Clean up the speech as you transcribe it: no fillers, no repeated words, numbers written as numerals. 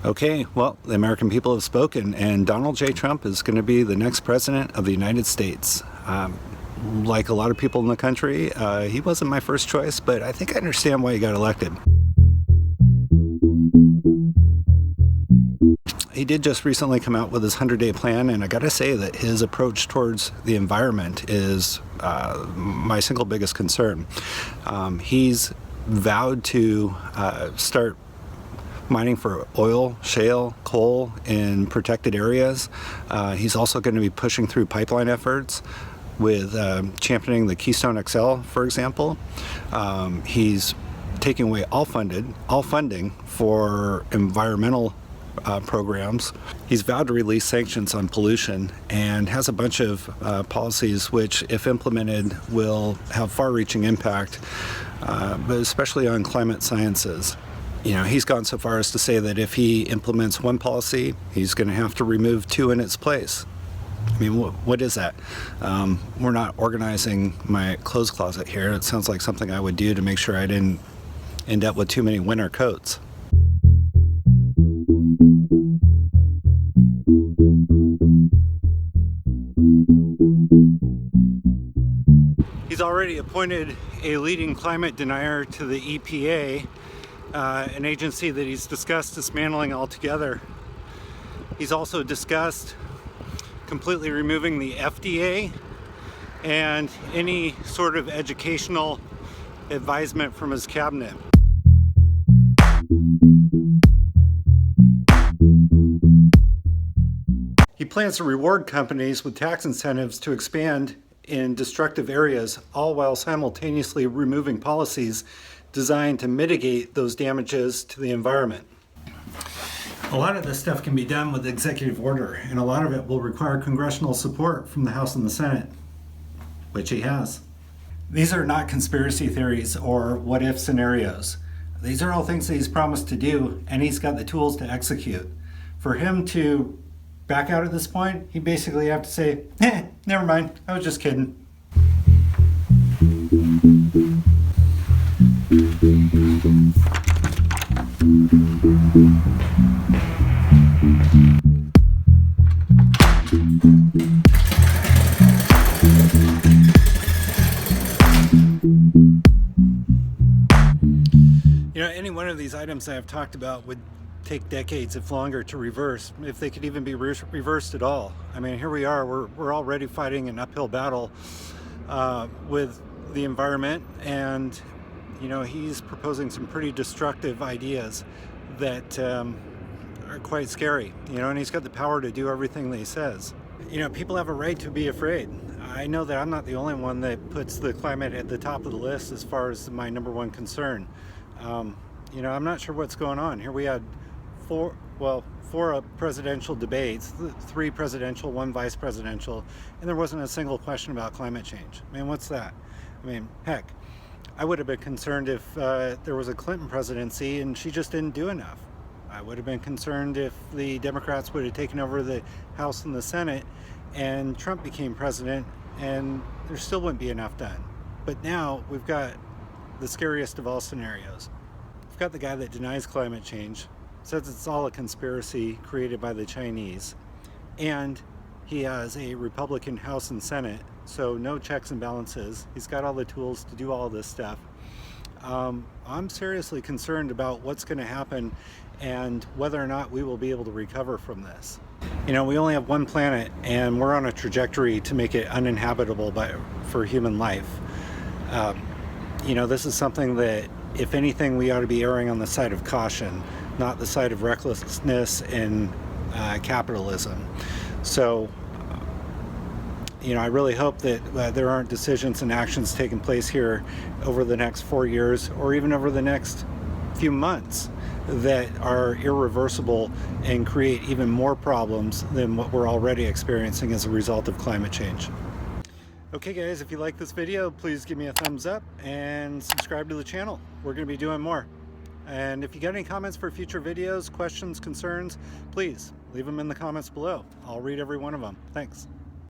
Okay, well, the American people have spoken, and Donald J. Trump is going to be the next president of the United States. Like a lot of people in the country, he wasn't my first choice, but I think I understand why he got elected. He did just recently come out with his 100-day plan, and I gotta say that his approach towards the environment is my single biggest concern. He's vowed to start mining for oil, shale, coal in protected areas. He's also going to be pushing through pipeline efforts with championing the Keystone XL, for example. He's taking away all funding for environmental programs. He's vowed to release sanctions on pollution and has a bunch of policies which, if implemented, will have far-reaching impact, but especially on climate sciences. You know, he's gone so far as to say that if he implements one policy, he's going to have to remove two in its place. I mean, what is that? We're not organizing my clothes closet here. It sounds like something I would do to make sure I didn't end up with too many winter coats. He's already appointed a leading climate denier to the EPA, an agency that he's discussed dismantling altogether. He's also discussed completely removing the FDA and any sort of educational advisement from his cabinet. He plans to reward companies with tax incentives to expand in destructive areas, all while simultaneously removing policies designed to mitigate those damages to the environment. A lot of this stuff can be done with executive order, and a lot of it will require congressional support from the House and the Senate, which he has. These are not conspiracy theories or what-if scenarios. These are all things that he's promised to do, and he's got the tools to execute. For him to back out at this point, he basically have to say, never mind, I was just kidding. You know, any one of these items I've talked about would take decades, if longer, to reverse, if they could even be reversed at all. I mean, here we are, we're already fighting an uphill battle with the environment, and you know, he's proposing some pretty destructive ideas that are quite scary, you know, and he's got the power to do everything that he says. You know, people have a right to be afraid. I know that I'm not the only one that puts the climate at the top of the list as far as my number one concern. You know, I'm not sure what's going on. Here we had four presidential debates, 3 presidential, 1 vice presidential, and there wasn't a single question about climate change. I mean, what's that? I mean, heck, I would have been concerned if there was a Clinton presidency and she just didn't do enough. I would have been concerned if the Democrats would have taken over the House and the Senate and Trump became president and there still wouldn't be enough done. But now we've got the scariest of all scenarios. We've got the guy that denies climate change, says it's all a conspiracy created by the Chinese, and he has a Republican House and Senate, so no checks and balances. He's got all the tools to do all this stuff. I'm seriously concerned about what's going to happen and whether or not we will be able to recover from this. You know, we only have one planet, and we're on a trajectory to make it uninhabitable for human life. You know, this is something that, if anything, we ought to be erring on the side of caution, not the side of recklessness and capitalism. So, you know, I really hope that there aren't decisions and actions taking place here over the next 4 years or even over the next few months that are irreversible and create even more problems than what we're already experiencing as a result of climate change. Okay guys, if you like this video, please give me a thumbs up and subscribe to the channel. We're going to be doing more. And if you got any comments for future videos, questions, concerns, please leave them in the comments below. I'll read every one of them. Thanks.